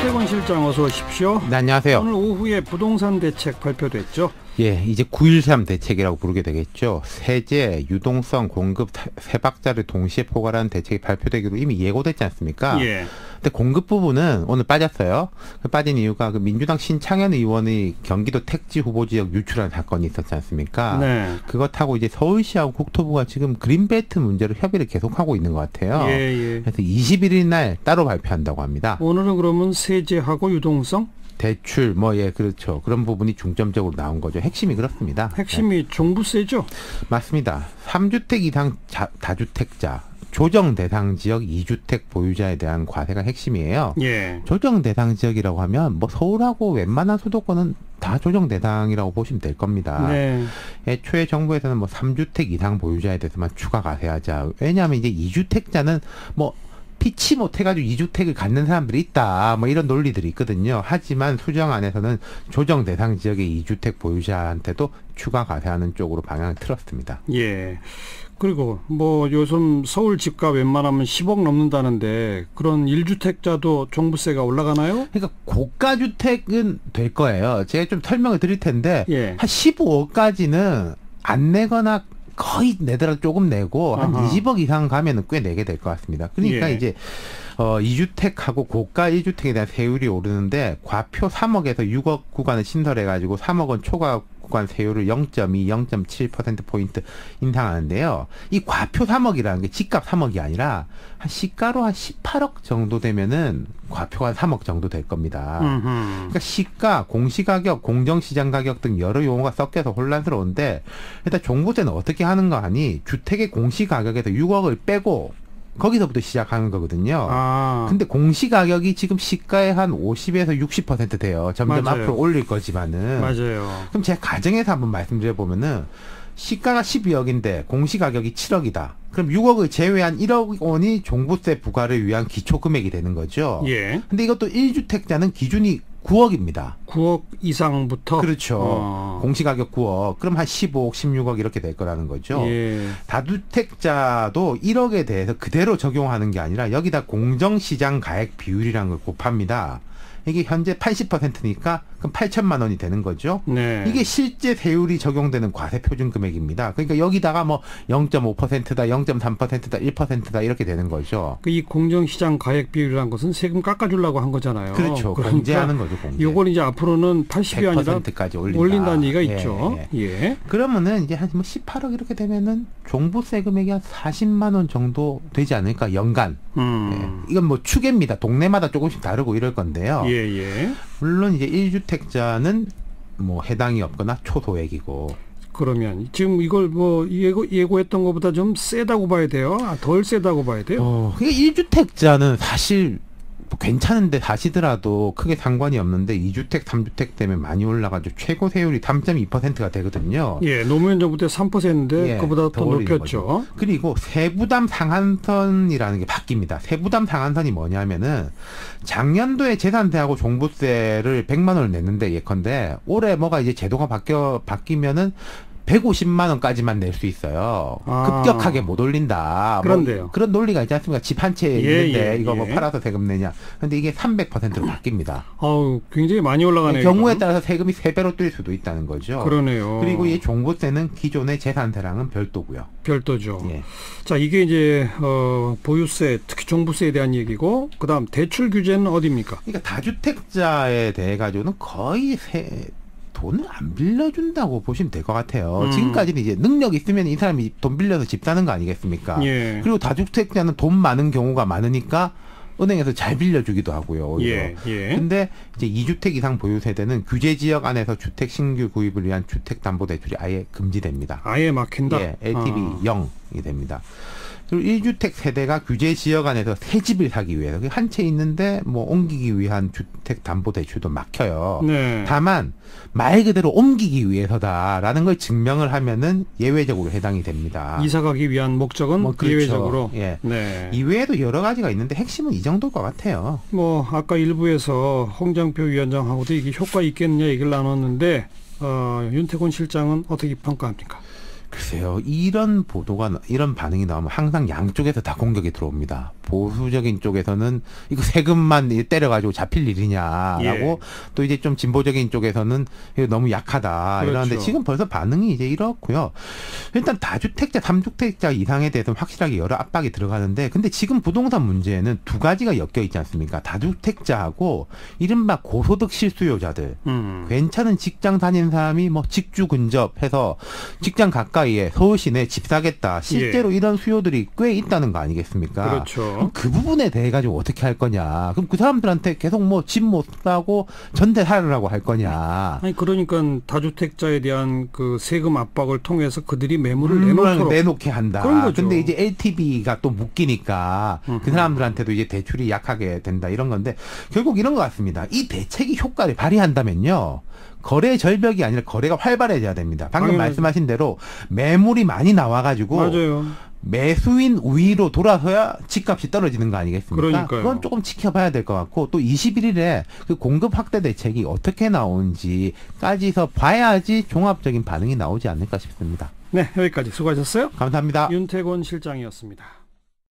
윤태곤 실장 어서 오십시오. 네, 안녕하세요. 오늘 오후에 부동산 대책 발표됐죠? 예, 이제 9.13 대책이라고 부르게 되겠죠. 세제, 유동성, 공급 세 박자를 동시에 포괄하는 대책이 발표되기로 이미 예고됐지 않습니까? 예. 근데 공급 부분은 오늘 빠졌어요. 빠진 이유가 그 민주당 신창현 의원이 경기도 택지 후보 지역 유출한 사건이 있었지 않습니까? 네. 그것하고 이제 서울시하고 국토부가 지금 그린벨트 문제로 협의를 계속하고 있는 것 같아요. 예, 예. 그래서 21일 날 따로 발표한다고 합니다. 오늘은 그러면 세제하고 유동성? 대출, 예, 그렇죠. 그런 부분이 중점적으로 나온 거죠. 핵심이 그렇습니다. 핵심이 종부세죠? 맞습니다. 3주택 이상 다주택자, 조정 대상 지역 2주택 보유자에 대한 과세가 핵심이에요. 예. 조정 대상 지역이라고 하면 서울하고 웬만한 수도권은 다 조정 대상이라고 보시면 될 겁니다. 네. 애초에 정부에서는 3주택 이상 보유자에 대해서만 추가 과세하자. 왜냐하면 이제 2주택자는 피치 못해가지고 2주택을 갖는 사람들이 있다. 이런 논리들이 있거든요. 하지만 수정안에서는 조정 대상 지역의 2주택 보유자한테도 추가 과세하는 쪽으로 방향을 틀었습니다. 예. 그리고 요즘 서울 집값 웬만하면 10억 넘는다는데 그런 1주택자도 종부세가 올라가나요? 그러니까 고가주택은 될 거예요. 제가 좀 설명을 드릴 텐데 예. 한 15억까지는 안 내거나 거의 내더라도 조금 내고 한 20억 이상 가면은 꽤 내게 될 것 같습니다. 그러니까 예. 이제 2주택하고 고가 1주택에 대한 세율이 오르는데 과표 3억에서 6억 구간을 신설해가지고 3억원 초과 구간 세율을 0.2, 0.7%포인트 인상하는데요. 이 과표 3억이라는 게 집값 3억이 아니라 한 시가로 한 18억 정도 되면은 과표가 3억 정도 될 겁니다. 그러니까 시가, 공시가격, 공정시장 가격 등 여러 용어가 섞여서 혼란스러운데 일단 종부세는 어떻게 하는가 하니 주택의 공시가격에서 6억을 빼고 거기서부터 시작하는 거거든요. 근데 공시가격이 지금 시가의 한 50에서 60% 돼요. 점점 맞아요. 앞으로 올릴 거지만은. 맞아요. 그럼 제가 가정에서 한번 말씀드려 보면은 시가가 12억인데 공시가격이 7억이다. 그럼 6억을 제외한 1억 원이 종부세 부과를 위한 기초금액이 되는 거죠. 예. 근데 이것도 1주택자는 기준이 9억입니다. 9억 이상부터? 그렇죠. 공시가격 9억. 그럼 한 15억, 16억 이렇게 될 거라는 거죠. 예. 다주택자도 1억에 대해서 그대로 적용하는 게 아니라 여기다 공정시장 가액 비율이라는 걸 곱합니다. 이게 현재 80%니까 그럼 8천만 원이 되는 거죠. 네. 이게 실제 세율이 적용되는 과세 표준 금액입니다. 그러니까 여기다가 0.5%다, 0.3%다, 1%다 이렇게 되는 거죠. 이 공정시장 가액 비율이라는 것은 세금 깎아주려고 한 거잖아요. 그렇죠. 공제하는 거죠. 공제. 이걸 이제 앞으로는 80이 아니라 100%까지 올린다는 얘기가 있죠. 예. 그러면은 이제 한 18억 이렇게 되면은 종부세 금액이 한 40만 원 정도 되지 않을까 연간. 예. 이건 추계입니다. 동네마다 조금씩 다르고 이럴 건데요. 예. 물론 이제 1주택자는 해당이 없거나 초소액이고. 그러면 지금 이걸 예고했던 것보다 좀 세다고 봐야 돼요? 덜 세다고 봐야 돼요? 그러니까 1주택자는 사실 괜찮은데 사시더라도 크게 상관이 없는데 2주택, 3주택 때문에 많이 올라가지고 최고 세율이 3.2%가 되거든요. 예, 노무현 정부 때 3%인데 예, 그보다 더 높였죠. 거죠. 그리고 세부담 상한선이라는 게 바뀝니다. 세부담 상한선이 뭐냐면은 작년도에 재산세하고 종부세를 100만 원을 냈는데 예컨대 올해 이제 제도가 바뀌면은 150만 원까지만 낼 수 있어요. 급격하게 못 올린다. 그런데요. 그런 논리가 있지 않습니까? 집 한 채 있는데 이거 예. 팔아서 세금 내냐. 근데 이게 300%로 바뀝니다. 굉장히 많이 올라가네요. 경우에 이건. 따라서 세금이 3배로 뛸 수도 있다는 거죠. 그러네요. 그리고 이 종부세는 기존의 재산세랑은 별도고요. 별도죠. 예. 자, 이게 이제 보유세, 특히 종부세에 대한 얘기고, 그다음 대출 규제는 어디입니까? 그러니까 다주택자에 대해 가지고는 거의 돈을 안 빌려준다고 보시면 될 것 같아요. 지금까지는 이제 능력 있으면 이 사람이 돈 빌려서 집 사는 거 아니겠습니까? 예. 그리고 다주택자는 돈 많은 경우가 많으니까 은행에서 잘 빌려주기도 하고요. 오히려. 예. 근데 이제 2주택 이상 보유 세대는 규제 지역 안에서 주택 신규 구입을 위한 주택담보대출이 아예 금지됩니다. 아예 막힌다? 예, LTV 0이 됩니다. 그리고 1주택 세대가 규제 지역 안에서 새 집을 사기 위해서 한 채 있는데 옮기기 위한 주택담보대출도 막혀요. 네. 다만 말 그대로 옮기기 위해서다라는 걸 증명을 하면은 예외적으로 해당이 됩니다. 이사 가기 위한 목적은 그렇죠. 예외적으로. 예. 네. 이외에도 여러 가지가 있는데 핵심은 이 정도일 것 같아요. 아까 일부에서 홍장표 위원장하고도 이게 효과 있겠느냐 얘기를 나눴는데 윤태곤 실장은 어떻게 평가합니까? 글쎄요. 이런 반응이 나오면 항상 양쪽에서 다 공격이 들어옵니다. 보수적인 쪽에서는 이거 세금만 때려가지고 잡힐 일이냐라고 예. 또 이제 좀 진보적인 쪽에서는 이거 너무 약하다. 그렇죠. 이러는데 지금 벌써 반응이 이제 이렇고요. 일단 다주택자, 삼주택자 이상에 대해서는 확실하게 여러 압박이 들어가는데 근데 지금 부동산 문제에는 두 가지가 엮여 있지 않습니까? 다주택자하고 이른바 고소득 실수요자들. 괜찮은 직장 다니는 사람이 뭐 직주 근접해서 직장 가까이에 서울 시내 집 사겠다. 실제로 이런 수요들이 꽤 있다는 거 아니겠습니까? 그렇죠. 그럼 그 부분에 대해 가지고 어떻게 할 거냐? 그럼 그 사람들한테 계속 뭐 집 못 사고 전세 살으라고 할 거냐? 아니 그러니까 다주택자에 대한 그 세금 압박을 통해서 그들이 매물을 내놓도록 내놓게 한다. 그런 거죠. 근데 이제 LTV가 또 묶이니까 그 사람들한테도 이제 대출이 약하게 된다 이런 건데 결국 이런 것 같습니다. 이 대책이 효과를 발휘한다면요. 거래 절벽이 아니라 거래가 활발해져야 됩니다. 방금 말씀하신 대로 매물이 많이 나와가지고 맞아요. 매수인 우위로 돌아서야 집값이 떨어지는 거 아니겠습니까? 그러니까요. 그건 조금 지켜봐야 될 것 같고 또 21일에 그 공급 확대 대책이 어떻게 나오는지까지서 봐야지 종합적인 반응이 나오지 않을까 싶습니다. 네, 여기까지 수고하셨어요. 감사합니다. 윤태곤 실장이었습니다.